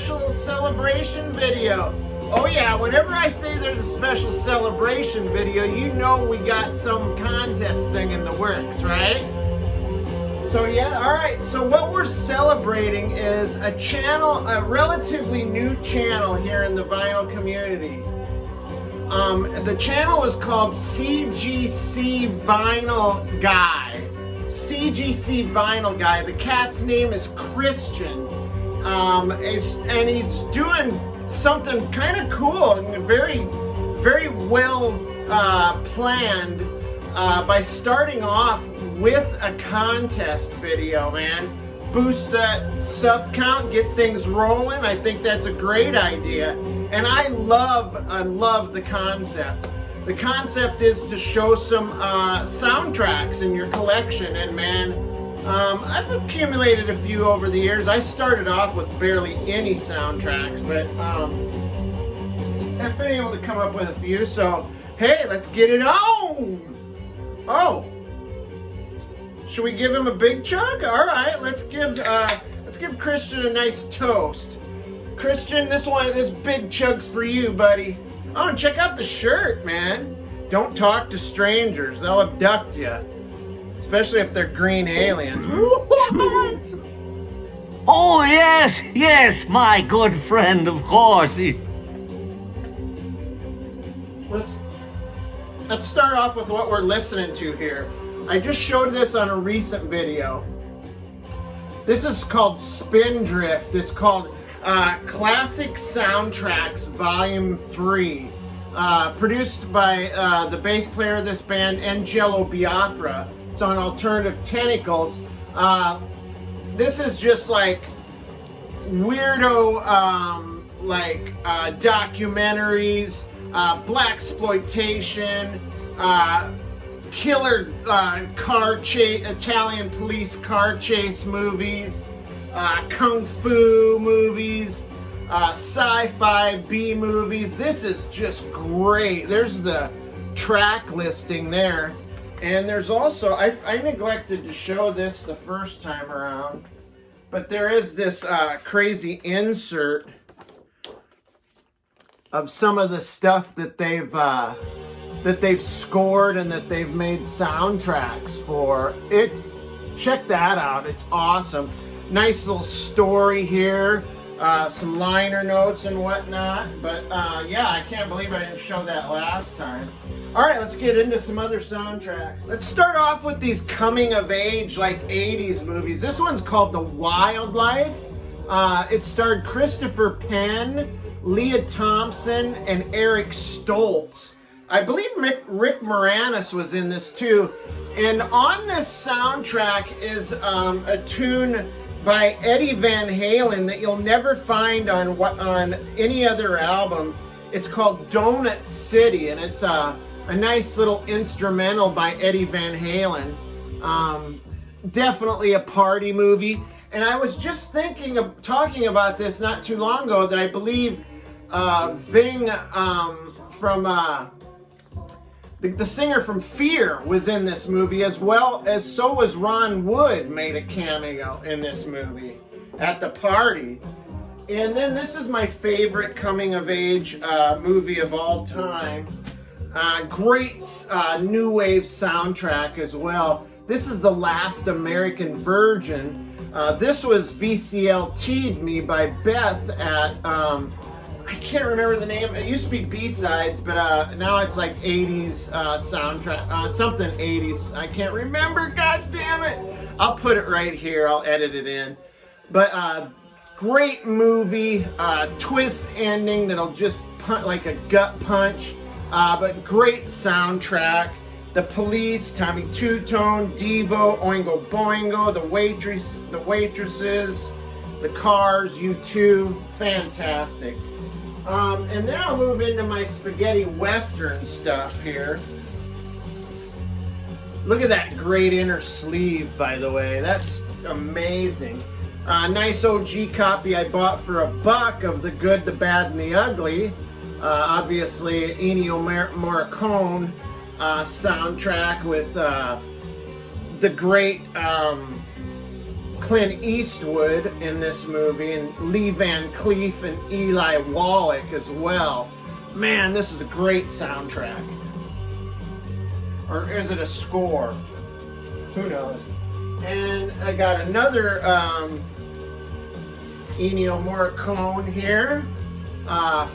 special celebration video. Oh yeah, whenever I say there's a special celebration video, you know we got some contest thing in the works, right? So yeah, alright, so what we're celebrating is a channel, a relatively new channel here in the vinyl community. The channel is called CGC Vinyl Guy. CGC Vinyl Guy. The cat's name is Christian. And he's doing something kind of cool and very, very well planned by starting off with a contest video, man. Boost that sub count, get things rolling. I think that's a great idea. And I love the concept. The concept is to show some soundtracks in your collection, and man, I've accumulated a few over the years. I started off with barely any soundtracks, but I've been able to come up with a few, so hey, let's get it on! Oh, should we give him a big chug? All right, let's give Christian a nice toast. Christian, this big chug's for you, buddy. Oh, and check out the shirt, man. Don't talk to strangers; they'll abduct you, especially if they're green aliens. What? Oh yes, my good friend, of course. Let's start off with what we're listening to here. I just showed this on a recent video. This is called Spindrift. It's called Classic Soundtracks Volume 3. Produced by the bass player of this band, Angelo Biafra. It's on Alternative Tentacles. This is just like weirdo documentaries, blaxploitation, killer car chase, Italian police car chase movies, kung fu movies, sci-fi B movies. This is just great. There's the track listing there, and there's also I neglected to show this the first time around, but there is this crazy insert of some of the stuff that they've scored and that they've made soundtracks for. Check that out. It's awesome. Nice little story here. Some liner notes and whatnot. But yeah, I can't believe I didn't show that last time. Alright, let's get into some other soundtracks. Let's start off with these coming of age, like 80s movies. This one's called The Wildlife. It starred Christopher Penn, Leah Thompson, and Eric Stoltz. I believe Rick Moranis was in this too. And on this soundtrack is a tune by Eddie Van Halen that you'll never find on any other album. It's called Donut City, and it's a nice little instrumental by Eddie Van Halen. Definitely a party movie. And I was just thinking of talking about this not too long ago, that I believe Ving from the singer from Fear was in this movie, as well as so was Ron Wood, made a cameo in this movie at the party. And then this is my favorite coming of age movie of all time. Great new wave soundtrack as well. This is The Last American Virgin. This was VCLT'd me by Beth at I can't remember the name. It used to be B-sides, but now it's like 80s soundtrack, something 80s. I can't remember, god damn it. I'll put it right here, I'll edit it in. But great movie, twist ending that'll just punch like a gut punch, but great soundtrack. The Police, Tommy Two-Tone, Devo, Oingo Boingo, the Waitresses, the Cars, U2, fantastic. And then I'll move into my spaghetti western stuff here. Look at that great inner sleeve, by the way. That's amazing. Nice OG copy I bought for $1 of The Good, the Bad, and the Ugly. Obviously, Ennio Morricone soundtrack with the great Clint Eastwood in this movie, and Lee Van Cleef and Eli Wallach as well. Man, this is a great soundtrack. Or is it a score? Who knows? And I got another Ennio Morricone here.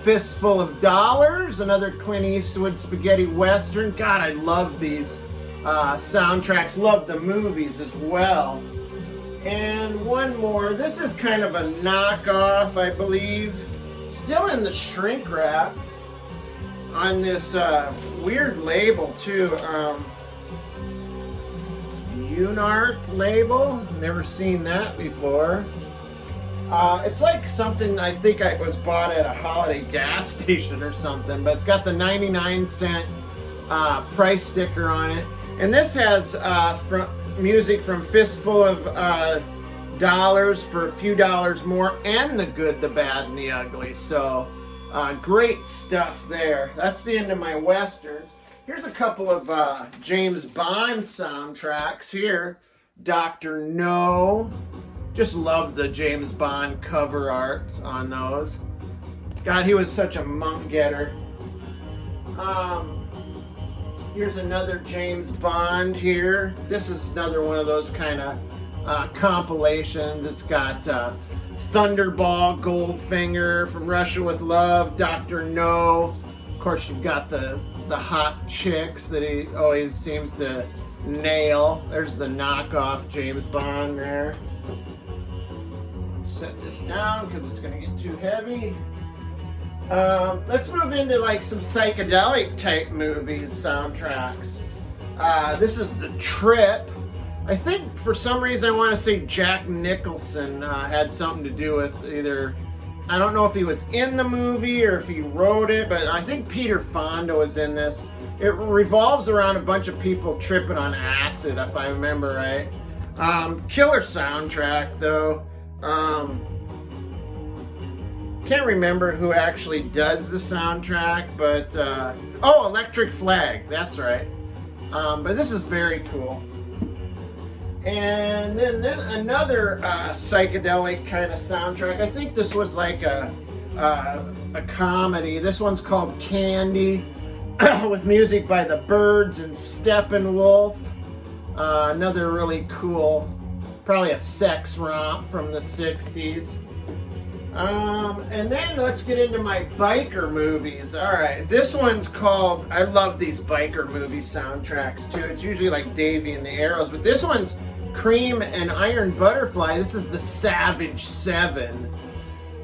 Fistful of Dollars, another Clint Eastwood spaghetti western. God, I love these soundtracks. Love the movies as well. And one more. This is kind of a knockoff, I believe. Still in the shrink wrap on this weird label too. Unart label. Never seen that before. It's like something I think I was bought at a holiday gas station or something, but it's got the 99-cent price sticker on it. And this has music from Fistful of Dollars for a few dollars more, and The Good, the Bad, and the Ugly. So great stuff there. That's the end of my westerns. Here's a couple of James Bond soundtracks here. Dr. No. Just love the James Bond cover arts on those. God, he was such a monk getter. Here's another James Bond here. This is another one of those kind of compilations. It's got Thunderball, Goldfinger, From Russia with Love, Dr. No. Of course, you've got the hot chicks that he always seems to nail. There's the knockoff James Bond there. Set this down because it's going to get too heavy. Let's move into like some psychedelic type movies soundtracks. This is The Trip. I think for some reason I want to say Jack Nicholson had something to do with either, I don't know if he was in the movie or if he wrote it, but I think Peter Fonda was in this. It revolves around a bunch of people tripping on acid, if I remember right. Killer soundtrack though. Can't remember who actually does the soundtrack, but oh, Electric Flag, that's right. But this is very cool. And then another psychedelic kind of soundtrack. I think this was like a comedy. This one's called Candy, with music by the Byrds and Steppenwolf. Another really cool, probably a sex romp from the 60s. And then let's get into my biker movies. Alright, this one's called, I love these biker movie soundtracks too. It's usually like Davy and the Arrows, but this one's Cream and Iron Butterfly. This is the Savage 7.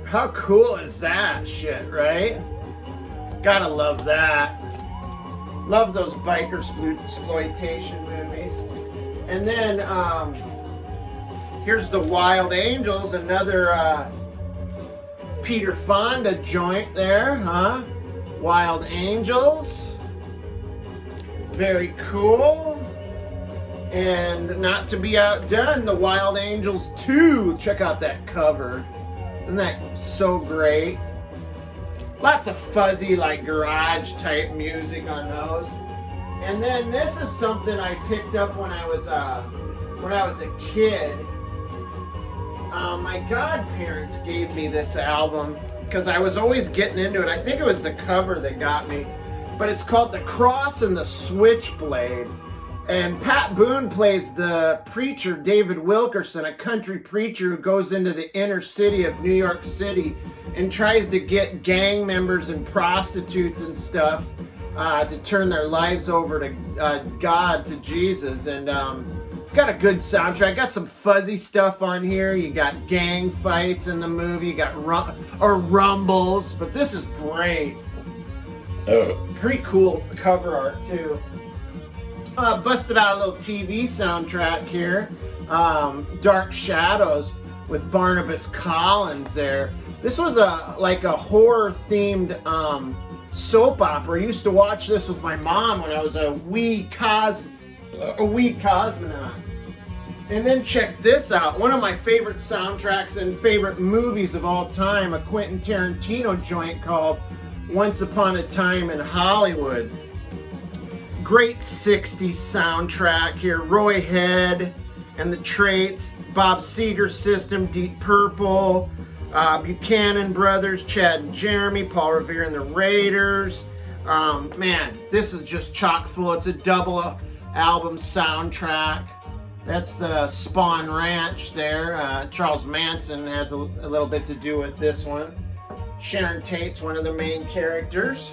How cool is that shit, right? Gotta love that. Love those biker exploitation movies. And then, here's The Wild Angels, another Peter Fonda joint there, huh? Wild Angels. Very cool. And not to be outdone, The Wild Angels 2. Check out that cover. Isn't that so great? Lots of fuzzy, like garage type music on those. And then this is something I picked up when I was a kid. My godparents gave me this album because I was always getting into it. I think it was the cover that got me. But it's called The Cross and the Switchblade. And Pat Boone plays the preacher, David Wilkerson, a country preacher who goes into the inner city of New York City and tries to get gang members and prostitutes and stuff to turn their lives over to God, to Jesus. And it's got a good soundtrack. Got some fuzzy stuff on here. You got gang fights in the movie. You got rumbles. But this is great. Pretty cool cover art too. Busted out a little TV soundtrack here. Dark Shadows with Barnabas Collins there. This was like a horror themed soap opera. I used to watch this with my mom when I was a wee cosmonaut. And then check this out. One of my favorite soundtracks and favorite movies of all time, a Quentin Tarantino joint called Once Upon a Time in Hollywood. Great 60s soundtrack here. Roy Head and the Traits, Bob Seger System, Deep Purple, Buchanan Brothers, Chad and Jeremy, Paul Revere and the Raiders. Man, this is just chock full. It's a double album soundtrack. That's the Spawn Ranch there. Charles Manson has a little bit to do with this one. Sharon Tate's one of the main characters.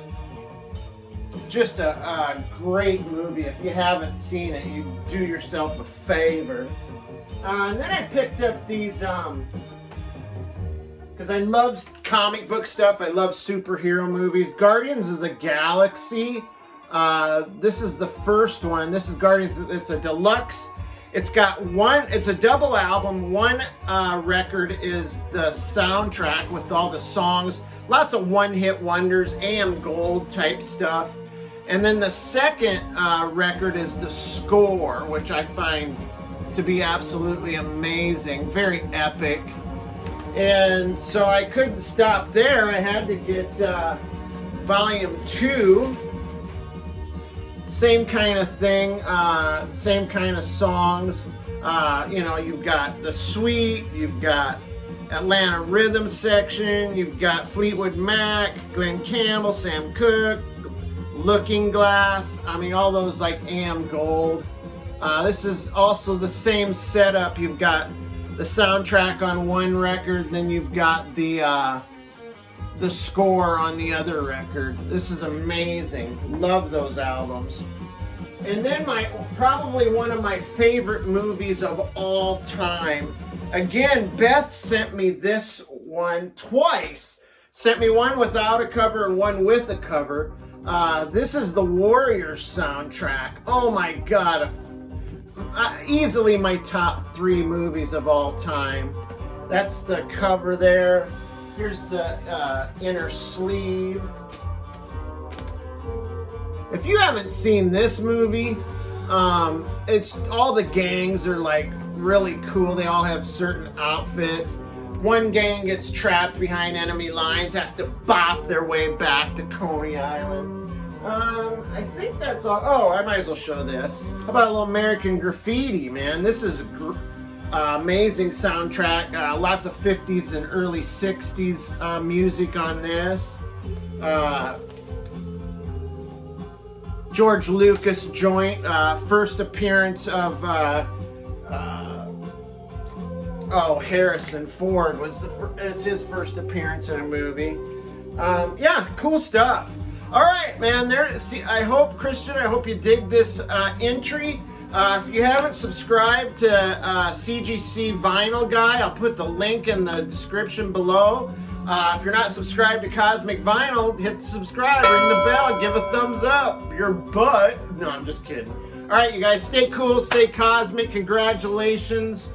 Just a great movie. If you haven't seen it, you do yourself a favor. And then I picked up these because I love comic book stuff. I love superhero movies. Guardians of the Galaxy. This is the first one. This is Guardians. It's a deluxe. It's got it's a double album. One record is the soundtrack with all the songs. Lots of one-hit wonders, AM Gold type stuff. And then the second record is the score, which I find to be absolutely amazing. Very epic. And so I couldn't stop there. I had to get volume 2. Same kind of thing, same kind of songs. You know, you've got The Sweet, you've got Atlanta Rhythm Section, you've got Fleetwood Mac, Glenn Campbell, Sam Cooke, Looking Glass. I mean, all those like AM Gold. This is also the same setup. You've got the soundtrack on one record, then you've got the score on the other record. This is amazing. Love those albums. And then probably one of my favorite movies of all time. Again, Beth sent me this one twice. Sent me one without a cover and one with a cover. This is the Warriors soundtrack. Oh my God. Easily my top 3 movies of all time. That's the cover there. Here's the inner sleeve. If you haven't seen this movie, it's all the gangs are like really cool. They all have certain outfits. One gang gets trapped behind enemy lines, has to bop their way back to Coney Island. I think that's all. Oh, I might as well show this. How about a little American Graffiti, man? This is amazing soundtrack. Lots of 50s and early 60s music on this. George Lucas joint. First appearance of Harrison Ford it's his first appearance in a movie. Yeah, cool stuff. All right, man. I hope, Christian, I hope you dig this entry. If you haven't subscribed to CGC Vinyl Guy, I'll put the link in the description below. If you're not subscribed to Cosmic Vinyl, hit subscribe, ring the bell, give a thumbs up. Your butt. No, I'm just kidding. All right, you guys, stay cool, stay cosmic. Congratulations,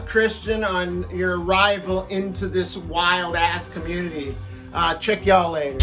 Christian, on your arrival into this wild-ass community. Check y'all later.